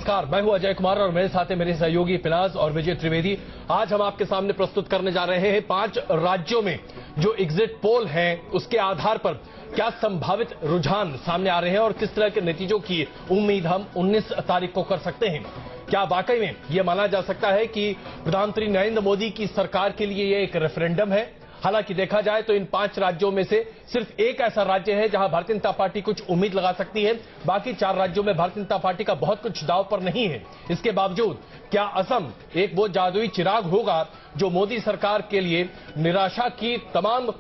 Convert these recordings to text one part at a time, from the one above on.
नमस्कार, मैं हूं अजय कुमार और मेरे साथ हैं मेरे सहयोगी पिनाज और विजय त्रिवेदी। आज हम आपके सामने प्रस्तुत करने जा रहे हैं 5 राज्यों में जो एग्जिट पोल हैं उसके आधार पर क्या संभावित रुझान सामने आ रहे हैं और किस तरह के नतीजों की उम्मीद हम 19 तारीख को कर सकते हैं। क्या वाकई में यह माना जा सकता है कि प्रधानमंत्री नरेंद्र मोदी की सरकार के लिए यह एक रेफरेंडम है? हालांकि देखा जाए तो इन 5 राज्यों में से सिर्फ एक ऐसा राज्य है जहां भारतीय जनता पार्टी कुछ उम्मीद लगा सकती है। बाकी 4 राज्यों में भारतीय जनता पार्टी का बहुत कुछ दांव पर नहीं है। इसके बावजूद क्या असम एक वो जादुई चिराग होगा जो मोदी सरकार के लिए निराशा की तमाम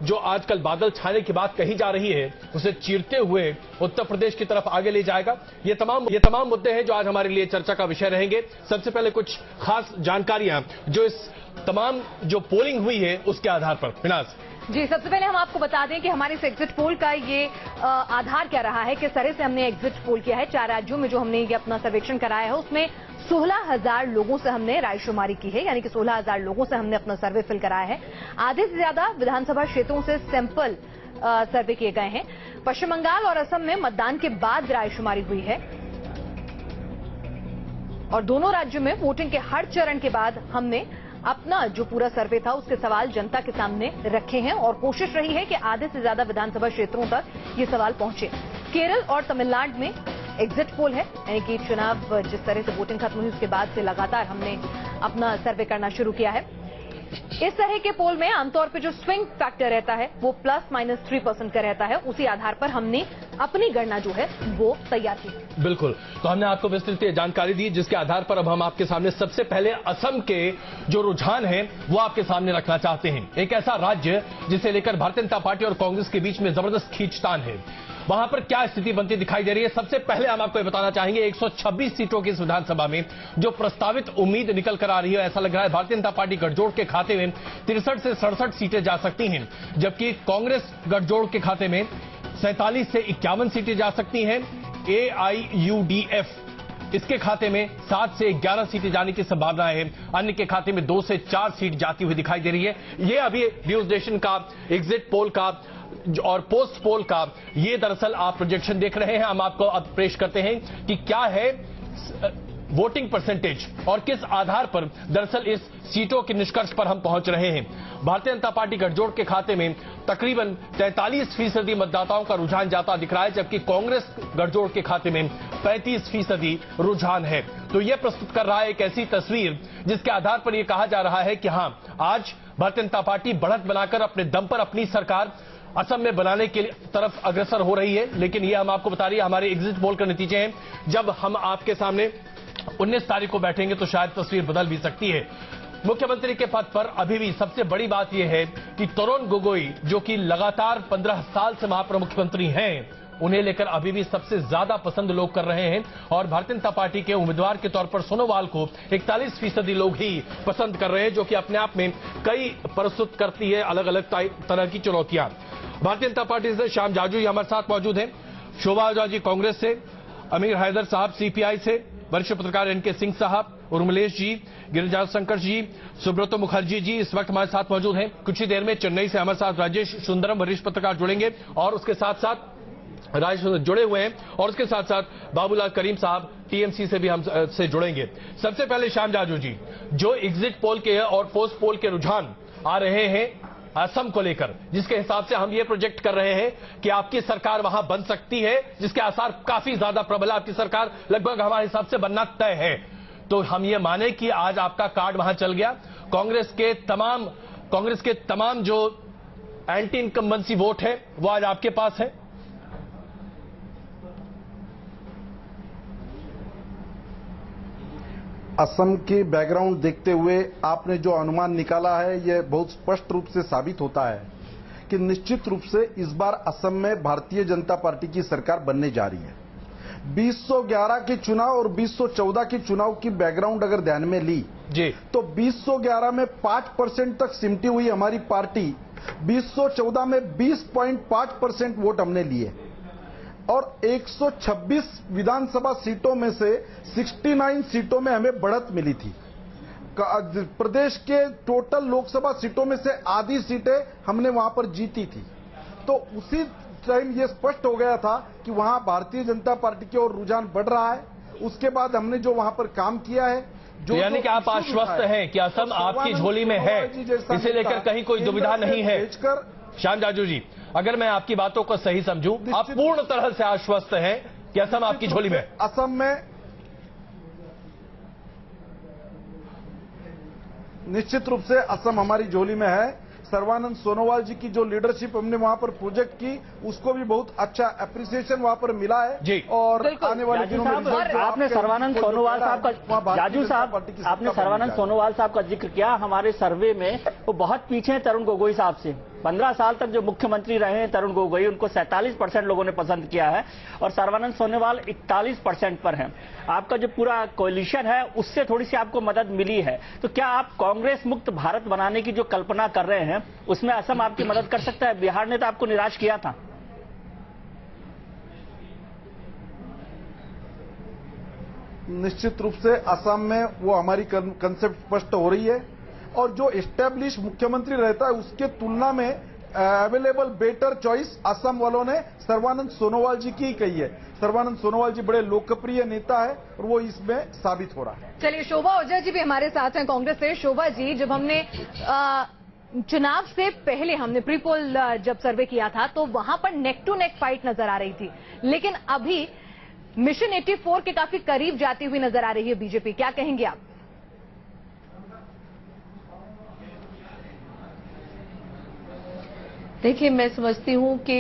जो आजकल बादल छाने की बात कही जा रही है उसे चीरते हुए उत्तर प्रदेश की तरफ आगे ले जाएगा? ये तमाम मुद्दे हैं जो आज हमारे लिए चर्चा का विषय रहेंगे। सबसे पहले कुछ खास जानकारियां जो इस तमाम जो पोलिंग हुई है उसके आधार पर। फिनाज जी, सबसे पहले हम आपको बता दें कि हमारे इस एग्जिट पोल का ये आधार क्या रहा है, किस तरह से हमने एग्जिट पोल किया है। 4 राज्यों में जो हमने ये अपना सर्वेक्षण कराया है उसमें 16,000 लोगों से हमने रायशुमारी की है, यानी कि 16,000 लोगों से हमने अपना सर्वे फिल कराया है। आधे से ज्यादा विधानसभा क्षेत्रों से सैंपल सर्वे किए गए हैं। पश्चिम बंगाल और असम में मतदान के बाद रायशुमारी हुई है और दोनों राज्यों में वोटिंग के हर चरण के बाद हमने अपना जो पूरा सर्वे था उसके सवाल जनता के सामने रखे हैं और कोशिश रही है कि आधे से ज्यादा विधानसभा क्षेत्रों तक ये सवाल पहुंचे। केरल और तमिलनाडु में एग्जिट पोल है, यानी कि चुनाव जिस तरह से वोटिंग खत्म हुई उसके बाद से लगातार हमने अपना सर्वे करना शुरू किया है। इस तरह के पोल में आमतौर पर जो स्विंग फैक्टर रहता है वो +-3% का रहता है। उसी आधार पर हमने अपनी गणना जो है वो तैयार की। बिल्कुल, तो हमने आपको विस्तृत जानकारी दी जिसके आधार पर अब हम आपके सामने सबसे पहले असम के जो रुझान है वो आपके सामने रखना चाहते हैं। एक ऐसा राज्य जिसे लेकर भारतीय जनता पार्टी और कांग्रेस के बीच में जबरदस्त खींचतान है। वहां पर क्या स्थिति बनती दिखाई दे रही है? सबसे पहले हम आपको बताना चाहेंगे 126 सीटों की इस विधानसभा में जो प्रस्तावित उम्मीद निकल कर आ रही है, ऐसा लग रहा है भारतीय जनता पार्टी गठजोड़ के खाते में 63 से 67 सीटें जा सकती हैं, जबकि कांग्रेस गठजोड़ के खाते में 47 से 51 सीटें जा सकती हैं। AIUDF इसके खाते में 7 से 11 सीटें जाने की संभावना है। अन्य के खाते में 2 से 4 सीट जाती हुई दिखाई दे रही है। ये अभी न्यूज नेशन का एग्जिट पोल का और पोस्ट पोल का ये दरअसल आप प्रोजेक्शन देख रहे हैं। हम आपको अब पेश करते हैं कि क्या है वोटिंग परसेंटेज और किस आधार पर दरअसल इस सीटों के निष्कर्ष पर हम पहुंच रहे हैं। भारतीय जनता पार्टी गठजोड़ के खाते में तकरीबन 43% मतदाताओं का रुझान जाता दिख रहा है, जबकि कांग्रेस गठजोड़ के खाते में 35% रुझान है। तो यह प्रस्तुत कर रहा है एक ऐसी तस्वीर जिसके आधार पर यह कहा जा रहा है कि हां, आज भारतीय जनता पार्टी बढ़त बनाकर अपने दम पर अपनी सरकार असम में बनाने के तरफ अग्रसर हो रही है। लेकिन यह हम आपको बता रही है हमारे एग्जिट पोल के नतीजे हैं। जब हम आपके सामने 19 तारीख को बैठेंगे तो शायद तस्वीर बदल भी सकती है। मुख्यमंत्री के पद पर अभी भी सबसे बड़ी बात यह है कि तरुण गोगोई जो कि लगातार 15 साल से वहां पर मुख्यमंत्री हैं, उन्हें लेकर अभी भी सबसे ज्यादा पसंद लोग कर रहे हैं और भारतीय जनता पार्टी के उम्मीदवार के तौर पर सोनोवाल को 41% लोग ही पसंद कर रहे हैं, जो कि अपने आप में कई प्रस्तुत करती है अलग अलग तरह की चुनौतियां। भारतीय जनता पार्टी से श्याम जाजू हमारे साथ मौजूद हैं, शोभा ओझा जी कांग्रेस से, अमीर हैदर साहब CPI से, वरिष्ठ पत्रकार NK सिंह साहब, उर्मिलेश जी, गिरिजा शंकर जी, सुब्रतो मुखर्जी जी इस वक्त हमारे साथ मौजूद हैं। कुछ ही देर में चेन्नई से हमारे साथ राजेश सुंदरम वरिष्ठ पत्रकार जुड़ेंगे और उसके साथ साथ राजेश जुड़े हुए हैं और उसके साथ साथ बाबूलाल करीम साहब TMC से भी हम से जुड़ेंगे। सबसे पहले श्याम जाजू जी, जो एग्जिट पोल के और पोस्ट पोल के रुझान आ रहे हैं असम को लेकर, जिसके हिसाब से हम ये प्रोजेक्ट कर रहे हैं कि आपकी सरकार वहां बन सकती है, जिसके आसार काफी ज्यादा प्रबल, आपकी सरकार लगभग हमारे हिसाब से बनना तय है, तो हम ये माने कि आज आपका कार्ड वहां चल गया। कांग्रेस के तमाम जो एंटी इनकम्बेंसी वोट है वो आज आपके पास है। असम की बैकग्राउंड देखते हुए आपने जो अनुमान निकाला है यह बहुत स्पष्ट रूप से साबित होता है कि निश्चित रूप से इस बार असम में भारतीय जनता पार्टी की सरकार बनने जा रही है। 2011 के चुनाव और 2014 के चुनाव की बैकग्राउंड अगर ध्यान में ली जी तो 2011 में 5% तक सिमटी हुई हमारी पार्टी 2014 में 20.5% वोट हमने लिए और 126 विधानसभा सीटों में से 69 सीटों में हमें बढ़त मिली थी। प्रदेश के टोटल लोकसभा सीटों में से आधी सीटें हमने वहां पर जीती थी। तो उसी टाइम ये स्पष्ट हो गया था कि वहां भारतीय जनता पार्टी की ओर रुझान बढ़ रहा है उसके बाद हमने जो वहां पर काम किया है, तो यानी कि आप आश्वस्त हैं कि असम आपकी झोली में है, इसे लेकर कहीं कोई दुविधा नहीं है। श्याम जाजू जी, अगर मैं आपकी बातों को सही समझूं, आप पूर्ण तरह से आश्वस्त हैं कि असम आपकी झोली में? असम में निश्चित रूप से असम हमारी झोली में है। सर्बानंद सोनोवाल जी की जो लीडरशिप हमने वहां पर प्रोजेक्ट की, उसको भी बहुत अच्छा एप्रिसिएशन वहां पर मिला है जी। और आने वाले दिनों में आपने सर्बानंद सोनोवाल साहब का, जाजू साहब आपने सर्बानंद सोनोवाल साहब का जिक्र किया। हमारे सर्वे में वो बहुत पीछे हैं तरुण गोगोई साहब से। 15 साल तक जो मुख्यमंत्री रहे हैं तरुण गोगोई, उनको 47% लोगों ने पसंद किया है और सर्बानंद सोनोवाल 41% पर हैं। आपका जो पूरा कोalition है उससे थोड़ी सी आपको मदद मिली है, तो क्या आप कांग्रेस मुक्त भारत बनाने की जो कल्पना कर रहे हैं उसमें असम आपकी मदद कर सकता है? बिहार ने तो आपको निराश किया था। निश्चित रूप से असम में वो हमारी कंसेप्ट स्पष्ट हो रही है और जो एस्टेब्लिश मुख्यमंत्री रहता है उसके तुलना में अवेलेबल बेटर चॉइस असम वालों ने सर्बानंद सोनोवाल जी की ही कही है। सर्बानंद सोनोवाल जी बड़े लोकप्रिय नेता है और वो इसमें साबित हो रहा है। चलिए, शोभा ओझा जी भी हमारे साथ हैं कांग्रेस से। शोभा जी, जब हमने चुनाव से पहले हमने प्री पोल जब सर्वे किया था तो वहां पर नेक टू नेक फाइट नजर आ रही थी, लेकिन अभी मिशन 84 के काफी करीब जाती हुई नजर आ रही है बीजेपी। क्या कहेंगे आप? देखिए, मैं समझती हूं कि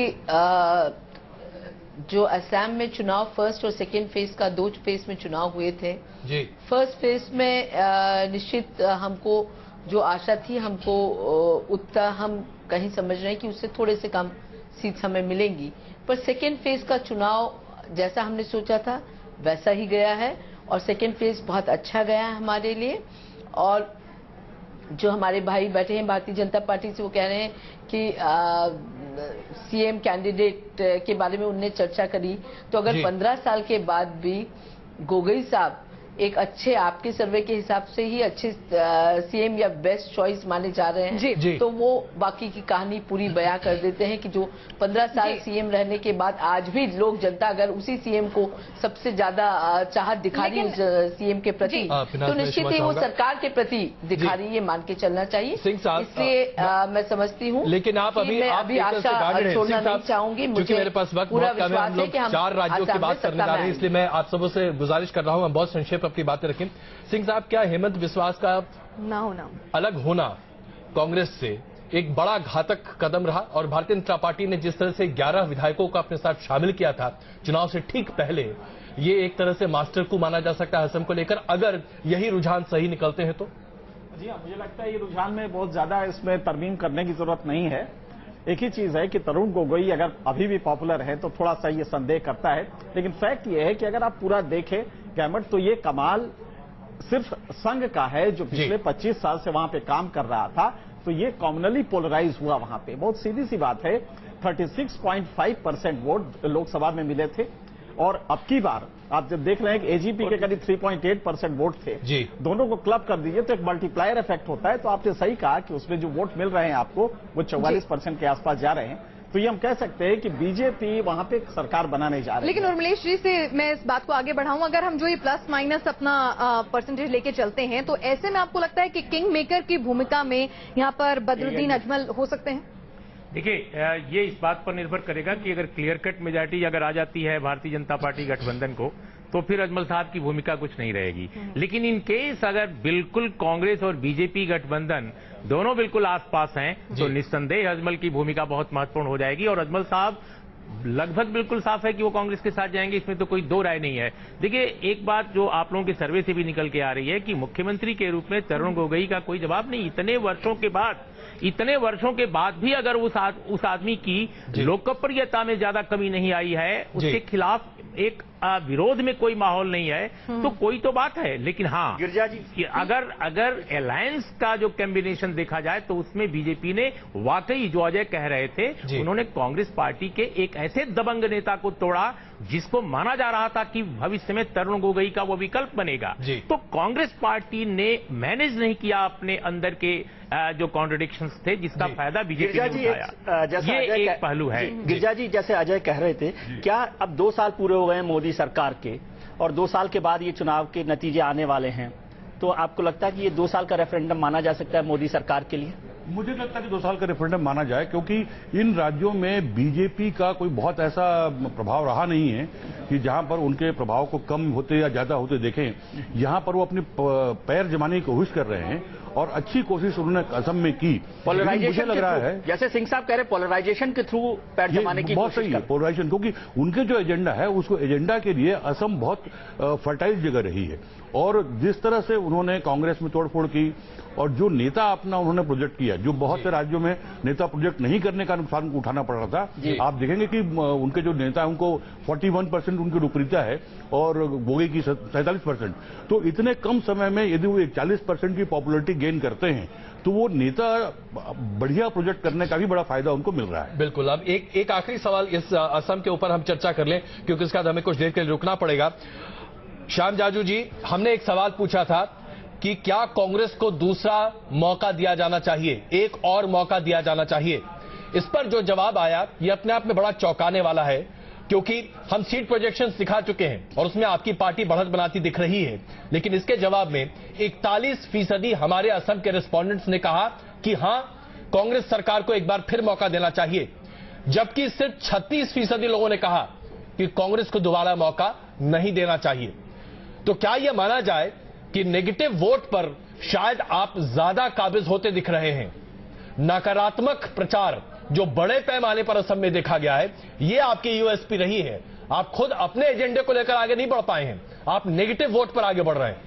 जो असम में चुनाव फर्स्ट और सेकेंड फेज का 2 फेज में चुनाव हुए थे जी। फर्स्ट फेज में निश्चित हमको जो आशा थी, हमको उतना हम कहीं समझ रहे हैं कि उससे थोड़े से कम सीट हमें मिलेंगी, पर सेकेंड फेज का चुनाव जैसा हमने सोचा था वैसा ही गया है और सेकेंड फेज बहुत अच्छा गया है हमारे लिए। और जो हमारे भाई बैठे हैं भारतीय जनता पार्टी से, वो कह रहे हैं कि सीएम कैंडिडेट के बारे में उनने चर्चा करी, तो अगर 15 साल के बाद भी गोगोई साहब एक अच्छे, आपके सर्वे के हिसाब से ही अच्छे सीएम या बेस्ट चॉइस माने जा रहे हैं जी। तो वो बाकी की कहानी पूरी बयां कर देते हैं कि जो 15 साल सीएम रहने के बाद आज भी लोग, जनता अगर उसी सीएम को सबसे ज्यादा चाहत दिखा रही है सीएम के प्रति, तो निश्चित ही वो सरकार के प्रति दिखा रही है, ये मान के चलना चाहिए। इसलिए मैं समझती हूँ, लेकिन आप अभी आशा छोड़ना नहीं चाहूंगी। मुझे मेरे पास वक्त पूरा विश्वास है कि हम 4 राज्यों की बात करने जा रहे हैं, इसलिए मैं आप सबों से गुजारिश कर रहा हूँ बहुत संक्षेप अपनी बातें रखें। सिंह साहब, क्या हेमंत विश्वास का ना होना, अलग होना कांग्रेस से एक बड़ा घातक कदम रहा और भारतीय जनता पार्टी ने जिस तरह से 11 विधायकों को अपने साथ शामिल किया था चुनाव से ठीक पहले, ये एक तरह से मास्टर को माना जा सकता है असम को लेकर, अगर यही रुझान सही निकलते हैं तो? जी हाँ, मुझे लगता है ये रुझान में बहुत ज्यादा इसमें तरमीम करने की जरूरत नहीं है। एक ही चीज है कि तरुण गोगोई अगर अभी भी पॉपुलर है तो थोड़ा सा ये संदेह करता है, लेकिन फैक्ट ये है कि अगर आप पूरा देखें गैमट, तो ये कमाल सिर्फ संघ का है जो पिछले 25 साल से वहां पे काम कर रहा था, तो ये कॉमनली पोलराइज हुआ वहां पे। बहुत सीधी सी बात है, 36.5% वोट लोकसभा में मिले थे और अब की बार आप जब देख रहे हैं कि एजीपी के करीब 3.8% वोट थे जी। दोनों को क्लब कर दीजिए तो एक मल्टीप्लायर इफेक्ट होता है। तो आपने सही कहा कि उसमें जो वोट मिल रहे हैं आपको वो 44% के आसपास जा रहे हैं, तो ये हम कह सकते हैं कि बीजेपी वहां पे सरकार बनाने जा रही है। लेकिन उर्मिलेश जी से मैं इस बात को आगे बढ़ाऊं, अगर हम जो ये प्लस माइनस अपना परसेंटेज लेके चलते हैं, तो ऐसे में आपको लगता है कि किंग मेकर की भूमिका में यहाँ पर बदरुद्दीन अजमल हो सकते हैं? देखिए, ये इस बात पर निर्भर करेगा कि अगर क्लियर कट मेजॉरिटी अगर आ जाती है भारतीय जनता पार्टी गठबंधन को, तो फिर अजमल साहब की भूमिका कुछ नहीं रहेगी। लेकिन इन केस अगर बिल्कुल कांग्रेस और बीजेपी गठबंधन दोनों बिल्कुल आसपास हैं, तो निस्संदेह अजमल की भूमिका बहुत महत्वपूर्ण हो जाएगी और अजमल साहब लगभग बिल्कुल साफ है कि वो कांग्रेस के साथ जाएंगे, इसमें तो कोई दो राय नहीं है। देखिए, एक बात जो आप लोगों के सर्वे से भी निकल के आ रही है कि मुख्यमंत्री के रूप में तरुण गोगोई का कोई जवाब नहीं। इतने वर्षों के बाद भी अगर उस आदमी की लोकप्रियता में ज्यादा कमी नहीं आई है, उसके खिलाफ एक विरोध में कोई माहौल नहीं है, तो कोई तो बात है। लेकिन हाँ, गिरिजा जी कि अगर अलायंस का जो कॉम्बिनेशन देखा जाए तो उसमें बीजेपी ने वाकई, जो अजय कह रहे थे, उन्होंने कांग्रेस पार्टी के एक ऐसे दबंग नेता को तोड़ा जिसको माना जा रहा था कि भविष्य में तरुण गोगोई का वो विकल्प बनेगा। तो कांग्रेस पार्टी ने मैनेज नहीं किया अपने अंदर के जो कॉन्ट्रडिक्शंस थे, जिसका फायदा बीजेपी ने उठाया। ये एक पहलू है। गिरिजा जी, जैसे अजय कह रहे थे, क्या अब 2 साल पूरे हो गए मोदी सरकार के और 2 साल के बाद ये चुनाव के नतीजे आने वाले हैं, तो आपको लगता है कि ये 2 साल का रेफरेंडम माना जा सकता है मोदी सरकार के लिए? मुझे लगता है कि 2 साल का रेफरेंडम माना जाए, क्योंकि इन राज्यों में बीजेपी का कोई बहुत ऐसा प्रभाव रहा नहीं है कि जहां पर उनके प्रभाव को कम होते या ज्यादा होते देखें। यहां पर वो अपने पैर जमाने की कोशिश कर रहे हैं और अच्छी कोशिश उन्होंने असम में की। पोलराइजेशन मुझे लग रहा है, जैसे सिंह साहब कह रहे हैं, पोलराइजेशन के थ्रू पैर जमाने की बहुत सही है पोलराइजेशन, क्योंकि उनके जो एजेंडा है उसको एजेंडा के लिए असम बहुत फर्टाइल जगह रही है। और जिस तरह से उन्होंने कांग्रेस में तोड़फोड़ की और जो नेता अपना उन्होंने प्रोजेक्ट किया, जो बहुत से राज्यों में नेता प्रोजेक्ट नहीं करने का नुकसान उठाना पड़ रहा था, आप देखेंगे कि उनके जो नेता है उनको 41% उनकी लोकप्रियता है और गोगोई की 47%। तो इतने कम समय में यदि वो 40% की पॉपुलरिटी गेन करते हैं तो वो नेता बढ़िया प्रोजेक्ट करने का भी बड़ा फायदा उनको मिल रहा है। बिल्कुल। अब एक आखिरी सवाल इस असम के ऊपर हम चर्चा कर लें, क्योंकि इसके बाद हमें कुछ देर के लिए रुकना पड़ेगा। श्याम जाजू जी, हमने एक सवाल पूछा था कि क्या कांग्रेस को दूसरा मौका दिया जाना चाहिए, एक और मौका दिया जाना चाहिए। इस पर जो जवाब आया ये अपने आप में बड़ा चौंकाने वाला है, क्योंकि हम सीट प्रोजेक्शंस दिखा चुके हैं और उसमें आपकी पार्टी बढ़त बनाती दिख रही है, लेकिन इसके जवाब में 41% हमारे असम के रिस्पोंडेंट्स ने कहा कि हां, कांग्रेस सरकार को एक बार फिर मौका देना चाहिए, जबकि सिर्फ 36% लोगों ने कहा कि कांग्रेस को दोबारा मौका नहीं देना चाहिए। तो क्या यह माना जाए कि नेगेटिव वोट पर शायद आप ज्यादा काबिज होते दिख रहे हैं? नकारात्मक प्रचार जो बड़े पैमाने पर असम में देखा गया है, यह आपकी यूएसपी रही है। आप खुद अपने एजेंडे को लेकर आगे नहीं बढ़ पाए हैं, आप नेगेटिव वोट पर आगे बढ़ रहे हैं।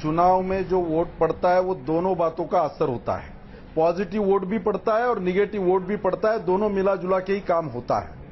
चुनाव में जो वोट पड़ता है वो दोनों बातों का असर होता है। पॉजिटिव वोट भी पड़ता है और निगेटिव वोट भी पड़ता है, दोनों मिला जुला के ही काम होता है।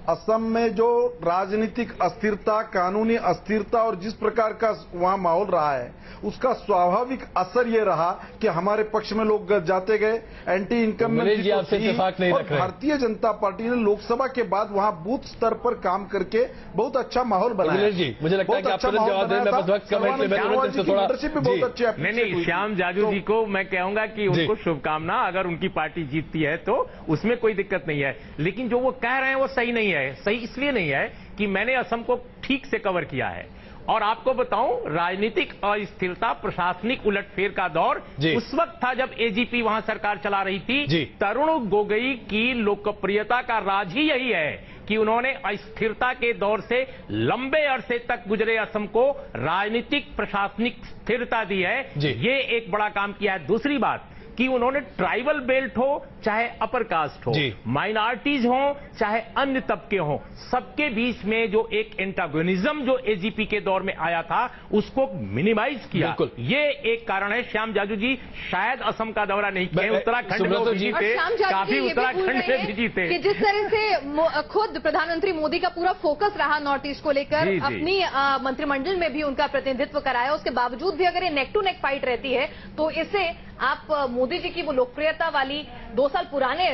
असम में जो राजनीतिक अस्थिरता, कानूनी अस्थिरता और जिस प्रकार का वहां माहौल रहा है, उसका स्वाभाविक असर ये रहा कि हमारे पक्ष में लोग जाते गए, एंटी इनकम्बेंसी और भारतीय जनता पार्टी ने लोकसभा के बाद वहां बूथ स्तर पर काम करके बहुत अच्छा माहौल बनाया। जी, मुझे लगता है कि आपको जवाब देने में बहुत वक्त कम है, लीडरशिप भी बहुत अच्छी। नहीं, श्याम जाजू जी को मैं कहूंगा कि उनको शुभकामना, अगर उनकी पार्टी जीतती है तो उसमें कोई दिक्कत नहीं है, लेकिन जो वो कह रहे हैं वो सही नहीं है। सही इसलिए नहीं है कि मैंने असम को ठीक से कवर किया है, और आपको बताऊं, राजनीतिक अस्थिरता, प्रशासनिक उलटफेर का दौर उस वक्त था जब एजीपी वहां सरकार चला रही थी। तरुण गोगोई की लोकप्रियता का राज ही यही है कि उन्होंने अस्थिरता के दौर से लंबे अरसे तक गुजरे असम को राजनीतिक प्रशासनिक स्थिरता दी है। ये एक बड़ा काम किया है। दूसरी बात कि उन्होंने ट्राइबल बेल्ट हो चाहे अपर कास्ट हो, माइनॉरिटीज हो चाहे अन्य तबके हो, सबके बीच में जो एक एंटागोनिज्म जो एजीपी के दौर में आया था उसको मिनिमाइज किया। ये एक कारण है। श्याम जाजू जी शायद असम का दौरा नहीं किया, उत्तराखंड में भी जीते, काफी उत्तराखंड में भी जीते। कि जिस तरह से खुद प्रधानमंत्री मोदी का पूरा फोकस रहा नॉर्थ ईस्ट को लेकर, अपनी मंत्रिमंडल में भी उनका प्रतिनिधित्व कराया, उसके बावजूद भी अगर ये नेक टू नेक फाइट रहती है तो इसे आप मोदी जी की वो लोकप्रियता वाली 2 साल पुराने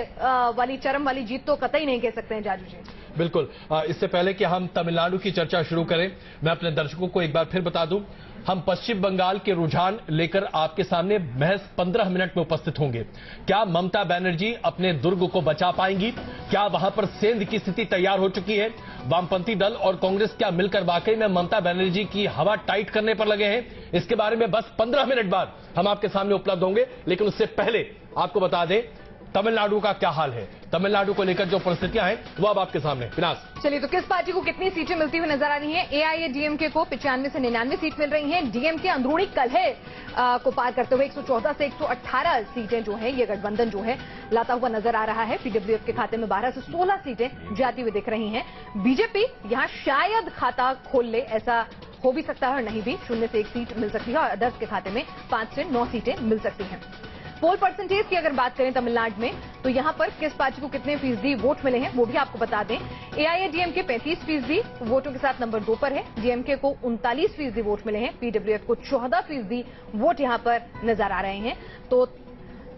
वाली चरम वाली जीत तो कतई नहीं कह सकते हैं जाजू जी। बिल्कुल। इससे पहले कि हम तमिलनाडु की चर्चा शुरू करें, मैं अपने दर्शकों को एक बार फिर बता दूं, हम पश्चिम बंगाल के रुझान लेकर आपके सामने महज 15 मिनट में उपस्थित होंगे। क्या ममता बनर्जी अपने दुर्ग को बचा पाएंगी? क्या वहां पर सेंध की स्थिति तैयार हो चुकी है? वामपंथी दल और कांग्रेस क्या मिलकर वाकई में ममता बनर्जी की हवा टाइट करने पर लगे हैं? इसके बारे में बस 15 मिनट बाद हम आपके सामने उपलब्ध होंगे, लेकिन उससे पहले आपको बता दें तमिलनाडु का क्या हाल है। तमिलनाडु को लेकर जो परिस्थितियां हैं वो अब आपके सामने। विनाश, चलिए, तो किस पार्टी को कितनी सीटें मिलती हुई नजर आ रही हैं? एआईएडीएमके को 95 से 99 सीट मिल रही हैं। डीएमके अंदरूनी कलह को पार करते हुए 114 से 118 सीटें जो है ये गठबंधन जो है लाता हुआ नजर आ रहा है। पीडब्ल्यूएफ के खाते में 12 से 16 सीटें जाती हुई दिख रही हैं। बीजेपी यहां शायद खाता खोल ले, ऐसा हो भी सकता है और नहीं भी। 0 से 1 सीट मिल सकती है और अदर्स के खाते में 5 से 9 सीटें मिल सकती हैं। पोल परसेंटेज की अगर बात करें तमिलनाडु में, तो यहां पर किस पार्टी को कितने फीसदी वोट मिले हैं वो भी आपको बता दें। एआईएडीएमके 35% वोटों के साथ नंबर 2 पर है। डीएमके को 39% वोट मिले हैं। पीडब्ल्यूएफ को 14% वोट यहां पर नजर आ रहे हैं। तो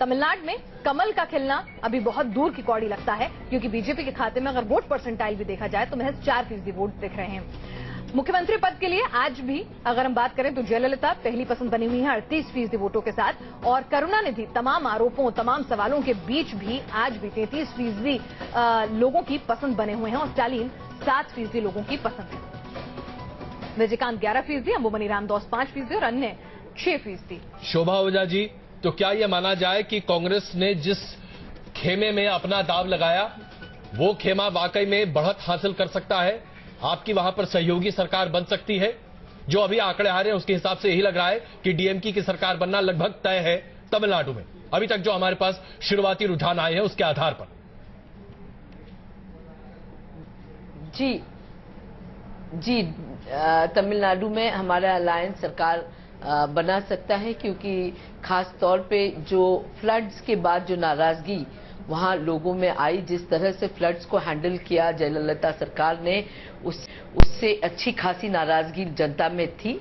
तमिलनाडु में कमल का खिलना अभी बहुत दूर की कौड़ी लगता है, क्योंकि बीजेपी के खाते में अगर वोट परसेंटाइल भी देखा जाए तो महज 4% वोट दिख रहे हैं। मुख्यमंत्री पद के लिए आज भी अगर हम बात करें तो जयललिता पहली पसंद बनी हुई है 38% वोटों के साथ, और करुणानिधि तमाम आरोपों तमाम सवालों के बीच भी आज भी 33% लोगों की पसंद बने हुए हैं, और स्टालिन 7% लोगों की पसंद है। विजयकांत 11%, अंबुमनी रामदास 5% और अन्य 6%। शोभा ओझा जी, तो क्या यह माना जाए कि कांग्रेस ने जिस खेमे में अपना दाव लगाया वो खेमा वाकई में बढ़त हासिल कर सकता है? आपकी वहां पर सहयोगी सरकार बन सकती है? जो अभी आंकड़े आ रहे हैं उसके हिसाब से यही लग रहा है कि डीएमके की सरकार बनना लगभग तय है तमिलनाडु में, अभी तक जो हमारे पास शुरुआती रुझान आए हैं उसके आधार पर। जी, तमिलनाडु में हमारा अलायंस सरकार बना सकता है, क्योंकि खास तौर पे जो फ्लड्स के बाद जो नाराजगी वहां लोगों में आई, जिस तरह से फ्लड्स को हैंडल किया जयललिता सरकार ने, उससे अच्छी खासी नाराजगी जनता में थी।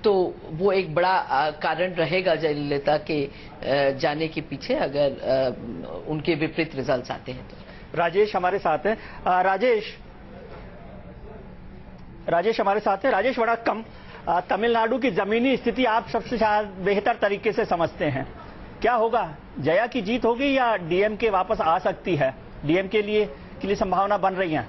तो वो एक बड़ा कारण रहेगा जयललिता के जाने के पीछे, अगर उनके विपरीत रिजल्ट्स आते हैं तो। राजेश हमारे साथ हैं। राजेश हमारे साथ हैं। राजेश, बड़ा कम तमिलनाडु की जमीनी स्थिति आप सबसे बेहतर तरीके से समझते हैं, क्या होगा? जया की जीत होगी या डीएमके वापस आ सकती है? डीएमके के लिए संभावना बन रही है?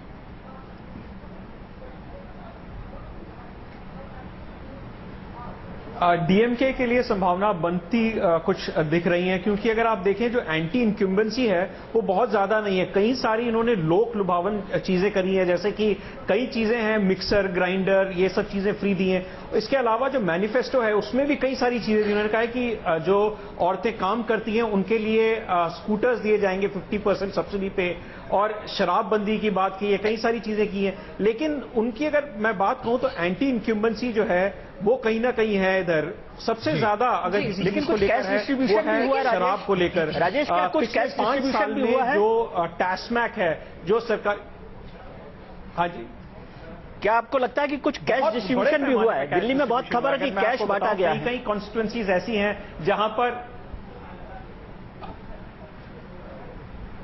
डीएमके के लिए संभावना बनती कुछ दिख रही है, क्योंकि अगर आप देखें जो एंटी इंक्यूम्बेंसी है वो बहुत ज्यादा नहीं है। कई सारी इन्होंने लोक लुभावन चीजें करी हैं, जैसे कि कई चीजें हैं, मिक्सर ग्राइंडर, ये सब चीजें फ्री दी हैं। इसके अलावा जो मैनिफेस्टो है उसमें भी कई सारी चीजें उन्होंने कहा है कि जो औरतें काम करती हैं उनके लिए स्कूटर्स दिए जाएंगे 50% सब्सिडी पे, और शराबबंदी की बात की है, कई सारी चीजें की हैं। लेकिन उनकी अगर मैं बात कहूं तो एंटी इंक्यूम्बेंसी जो है वो कहीं ना कहीं है इधर सबसे ज्यादा, अगर किसी चीज को लेकर है वो है शराब को लेकर। राजेश, क्या कुछ कैश डिस्ट्रीब्यूशन भी हुआ है? जो टैक्समैक है जो सरकार, हाँ जी, क्या आपको लगता है कि कुछ कैश डिस्ट्रीब्यूशन भी हुआ है? दिल्ली में बहुत खबर है कि कैश बांटा गया है। कई कॉन्स्टिट्यूएंसीज ऐसी हैं जहां पर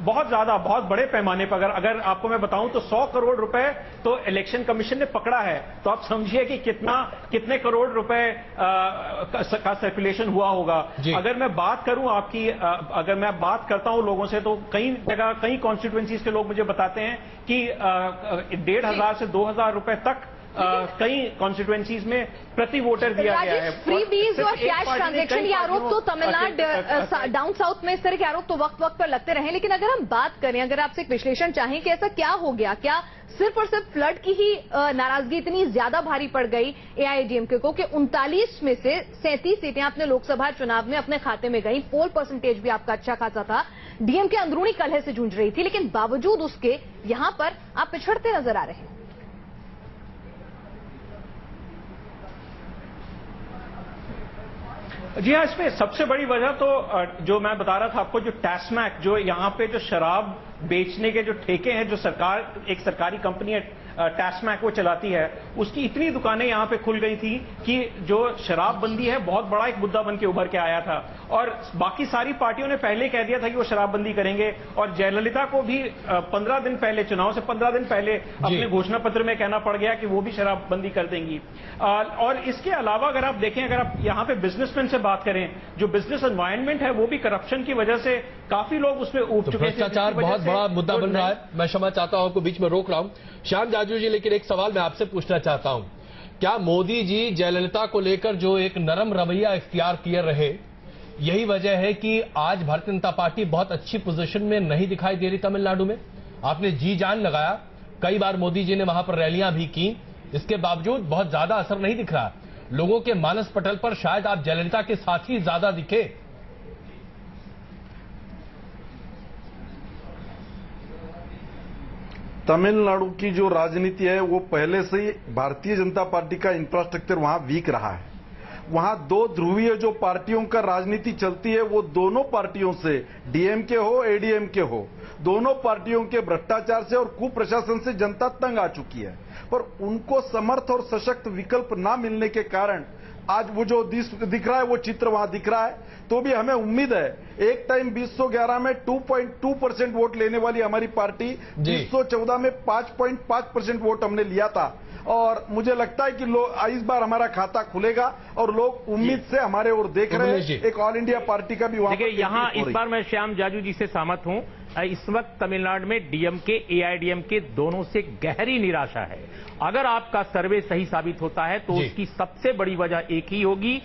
बहुत ज्यादा, बहुत बड़े पैमाने पर, अगर आपको मैं बताऊं तो 100 करोड़ रुपए तो इलेक्शन कमीशन ने पकड़ा है। तो आप समझिए कि कितने करोड़ रुपए का सर्कुलेशन हुआ होगा। अगर मैं बात करूं आपकी, अगर मैं बात करता हूं लोगों से, तो कई जगह कई कॉन्स्टिट्यूएंसीज के लोग मुझे बताते हैं कि 1,500 से 2,000 रुपए तक कई कॉन्स्टिट्यूएंसीज में प्रति वोटर दिया गया है। फ्री बीज और कैश ट्रांजैक्शन, ये आरोप तो तमिलनाडु डाउन साउथ में इस तरह के आरोप तो वक्त वक्त पर लगते रहे। लेकिन अगर हम बात करें, अगर आपसे एक विश्लेषण चाहें कि ऐसा क्या हो गया, क्या सिर्फ और सिर्फ फ्लड की ही नाराजगी इतनी ज्यादा भारी पड़ गई एआईएडीएमके को कि 39 में से 37 सीटें अपने लोकसभा चुनाव में अपने खाते में गई। पोल परसेंटेज भी आपका अच्छा खासा था। डीएमके अंदरूनी कलह से जूझ रही थी, लेकिन बावजूद उसके यहां पर आप पिछड़ते नजर आ रहे हैं। जी हाँ, इसमें सबसे बड़ी वजह तो जो मैं बता रहा था आपको, जो टैक्समैक, जो यहाँ पे जो शराब बेचने के जो ठेके हैं, जो सरकार, एक सरकारी कंपनी है टैक्समैक वो चलाती है, उसकी इतनी दुकानें यहाँ पे खुल गई थी कि जो शराबबंदी है बहुत बड़ा एक मुद्दा बन के उभर के आया था। और बाकी सारी पार्टियों ने पहले कह दिया था कि वो शराबबंदी करेंगे, और जयललिता को भी 15 दिन पहले, चुनाव से 15 दिन पहले अपने घोषणा पत्र में कहना पड़ गया कि वो भी शराबबंदी कर देंगी। और इसके अलावा अगर आप देखें, अगर आप यहाँ पे बिजनेसमैन से बात करें, जो बिजनेस एनवायरनमेंट है वो भी करप्शन की वजह से काफी लोग उसमें उठ चुके हैं। भ्रष्टाचार बहुत बड़ा मुद्दा बन रहा है। मैं क्षमा चाहता हूं, आपको बीच में रोक रहा हूं श्याम जाजू जी, लेकिन एक सवाल मैं आपसे पूछना चाहता हूं, क्या मोदी जी जयललिता को लेकर जो एक नरम रवैया इख्तियार किए रहे, यही वजह है कि आज भारतीय जनता पार्टी बहुत अच्छी पोजीशन में नहीं दिखाई दे रही तमिलनाडु में? आपने जी जान लगाया, कई बार मोदी जी ने वहां पर रैलियां भी की, इसके बावजूद बहुत ज्यादा असर नहीं दिख रहा। लोगों के मानस पटल पर शायद आप जयललिता के साथ ही ज्यादा दिखे। तमिलनाडु की जो राजनीति है वो पहले से ही भारतीय जनता पार्टी का इंफ्रास्ट्रक्चर वहां वीक रहा है। वहां दो ध्रुवीय जो पार्टियों का राजनीति चलती है, वो दोनों पार्टियों से, डीएमके हो एडीएमके हो, दोनों पार्टियों के भ्रष्टाचार से और कुप्रशासन से जनता तंग आ चुकी है। पर उनको समर्थ और सशक्त विकल्प ना मिलने के कारण आज वो जो दिख रहा है वो चित्र वहां दिख रहा है। तो भी हमें उम्मीद है, एक टाइम 2011 में 2.2% वोट लेने वाली हमारी पार्टी 2014 में 5.5% वोट हमने लिया था, और मुझे लगता है कि इस बार हमारा खाता खुलेगा और लोग उम्मीद से हमारे ओर देख रहे हैं। एक ऑल इंडिया पार्टी का भी वहां देखिए, यहाँ इस बार मैं श्याम जाजू जी से सहमत हूं। इस वक्त तमिलनाडु में डीएमके एआईडीएमके दोनों से गहरी निराशा है। अगर आपका सर्वे सही साबित होता है तो उसकी सबसे बड़ी वजह एक ही होगी,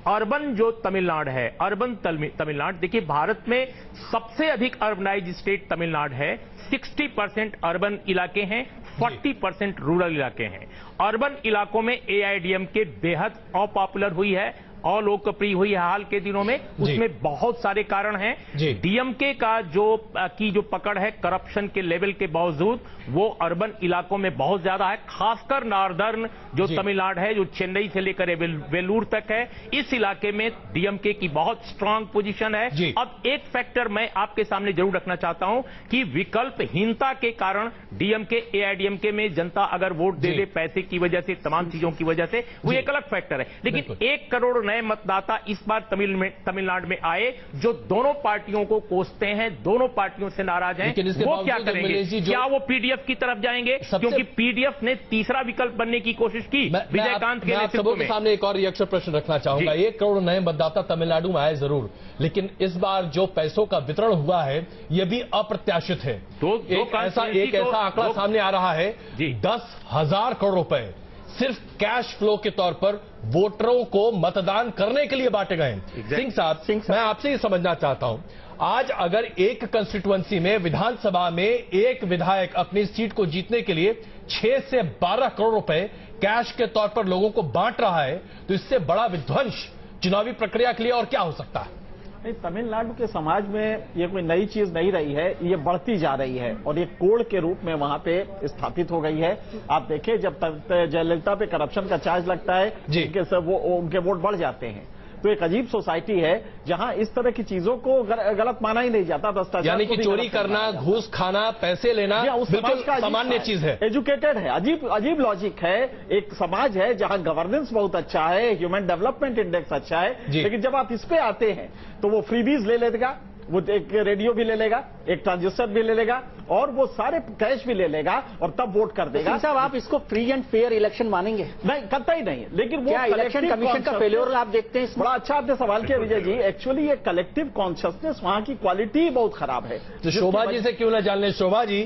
अर्बन जो तमिलनाडु है, अर्बन तमिलनाडु। देखिए, भारत में सबसे अधिक अर्बनाइज स्टेट तमिलनाडु है। 60% अर्बन इलाके हैं, 40% रूरल इलाके हैं। अर्बन इलाकों में एआईडीएमके बेहद अपॉपुलर हुई है, अलोकप्रिय हुई है हाल के दिनों में। उसमें बहुत सारे कारण हैं। डीएमके का जो पकड़ है करप्शन के लेवल के बावजूद, वो अर्बन इलाकों में बहुत ज्यादा है, खासकर नॉर्दर्न जो तमिलनाडु है, जो चेन्नई से लेकर वेलूर तक है, इस इलाके में डीएमके की बहुत स्ट्रांग पोजीशन है। अब एक फैक्टर मैं आपके सामने जरूर रखना चाहता हूं कि विकल्पहीनता के कारण डीएमके एआईडीएमके में जनता अगर वोट दे दे पैसे की वजह से, तमाम चीजों की वजह से, वो एक अलग फैक्टर है। लेकिन 1 करोड़ नए मतदाता इस बार तमिलनाडु में आए जो दोनों पार्टियों को कोसते हैं, दोनों पार्टियों से नाराज हैं। वो क्या करेंगे? क्या वो पीडीएफ की तरफ जाएंगे? क्योंकि पीडीएफ ने तीसरा विकल्प बनने की कोशिश की विजयकांत के नेतृत्व में। सामने एक और रिएक्शन प्रश्न रखना चाहूंगा। 1 करोड़ नए मतदाता तमिलनाडु में आए जरूर, लेकिन इस बार जो पैसों का वितरण हुआ है यह भी अप्रत्याशित है। एक ऐसा आंकड़ा सामने आ रहा है, 10,000 करोड़ रुपए सिर्फ कैश फ्लो के तौर पर वोटरों को मतदान करने के लिए बांटे गए हैं। सिंह साहब, मैं आपसे ये समझना चाहता हूं, आज अगर एक कंस्टिट्यूएंसी में विधानसभा में एक विधायक अपनी सीट को जीतने के लिए 6 से 12 करोड़ रुपए कैश के तौर पर लोगों को बांट रहा है, तो इससे बड़ा विध्वंस चुनावी प्रक्रिया के लिए और क्या हो सकता है? नहीं, तमिलनाडु के समाज में ये कोई नई चीज नहीं रही है, ये बढ़ती जा रही है और ये कोड के रूप में वहां पे स्थापित हो गई है। आप देखें, जब जयललिता पे करप्शन का चार्ज लगता है, उनके वोट बढ़ जाते हैं। तो एक अजीब सोसाइटी है जहां इस तरह की चीजों को गलत माना ही नहीं जाता। भ्रष्टाचार यानी कि चोरी करना, घूस खाना, पैसे लेना बिल्कुल सामान्य चीज है, एजुकेटेड है। अजीब लॉजिक है। एक समाज है जहां गवर्नेंस बहुत अच्छा है, ह्यूमन डेवलपमेंट इंडेक्स अच्छा है, लेकिन जब आप इस पे आते हैं तो वो फ्रीबीज ले लेगा, वो एक रेडियो भी ले लेगा, एक ट्रांजिस्टर भी ले लेगा और वो सारे कैश भी ले लेगा और तब वोट कर देगा। साहब, आप इसको फ्री एंड फेयर इलेक्शन मानेंगे? नहीं, कतई नहीं। लेकिन वो इलेक्शन कमीशन का फेलियर आप देखते हैं? बड़ा अच्छा आपने सवाल किया विजय जी। एक्चुअली ये कलेक्टिव कॉन्शियसनेस वहां की क्वालिटी बहुत खराब है। तो शोभा जी से क्यों ना जान लें। शोभा जी,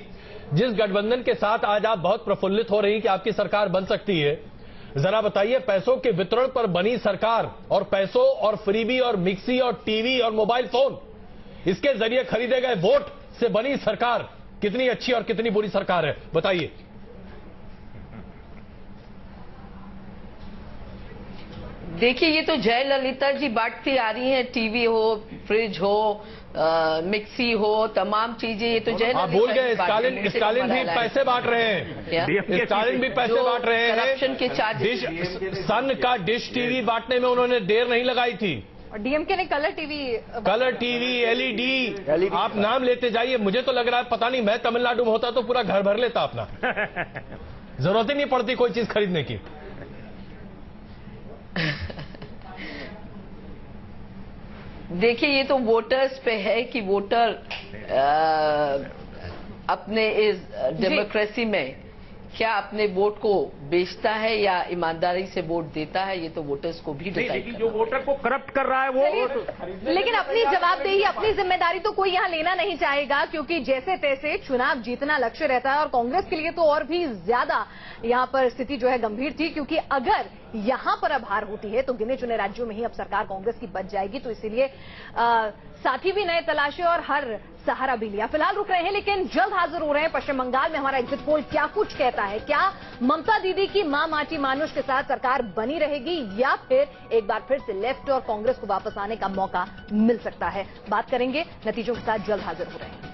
जिस गठबंधन के साथ आज आप बहुत प्रफुल्लित हो रही कि आपकी सरकार बन सकती है, जरा बताइए, पैसों के वितरण पर बनी सरकार और पैसों और फ्रीबी और मिक्सी और टीवी और मोबाइल फोन, इसके जरिए खरीदे गए वोट से बनी सरकार कितनी अच्छी और कितनी बुरी सरकार है, बताइए। देखिए, ये तो जयललिता जी बांटती आ रही हैं, टीवी हो, फ्रिज हो, मिक्सी हो, तमाम चीजें, ये तो जयललिता। आप भूल गए, स्टालिन भी पैसे बांट रहे हैं। स्टालिन भी पैसे बांट रहे हैं। करप्शन के चार्जेस, सन का डिश टीवी बांटने में उन्होंने देर नहीं लगाई थी। और डीएमके ने कलर टीवी, एलईडी, आप नाम लेते जाइए। मुझे तो लग रहा है, पता नहीं, मैं तमिलनाडु में होता तो पूरा घर भर लेता अपना। जरूरत ही नहीं पड़ती कोई चीज खरीदने की। देखिए, ये तो वोटर्स पे है कि वोटर अपने इस डेमोक्रेसी में क्या अपने वोट को बेचता है या ईमानदारी से वोट देता है, ये तो वोटर्स को भी डिसाइड करना है। जो वोटर को करप्ट कर रहा है वो लेकिन अपनी जवाबदेही, अपनी जिम्मेदारी तो कोई यहाँ लेना नहीं चाहेगा, क्योंकि जैसे तैसे चुनाव जीतना लक्ष्य रहता है। और कांग्रेस के लिए तो और भी ज्यादा यहाँ पर स्थिति जो है गंभीर थी, क्योंकि अगर यहाँ पर अब हार होती है तो गिने चुने राज्यों में ही अब सरकार कांग्रेस की बच जाएगी। तो इसीलिए साथी भी नए तलाशे और हर सहारा भी लिया। फिलहाल रुक रहे हैं, लेकिन जल्द हाजिर हो रहे हैं। पश्चिम बंगाल में हमारा एग्जिट पोल क्या कुछ कहता है? क्या ममता दीदी की मां माटी मानुष के साथ सरकार बनी रहेगी या फिर एक बार फिर से लेफ्ट और कांग्रेस को वापस आने का मौका मिल सकता है? बात करेंगे, नतीजों के साथ जल्द हाजिर हो रहे हैं।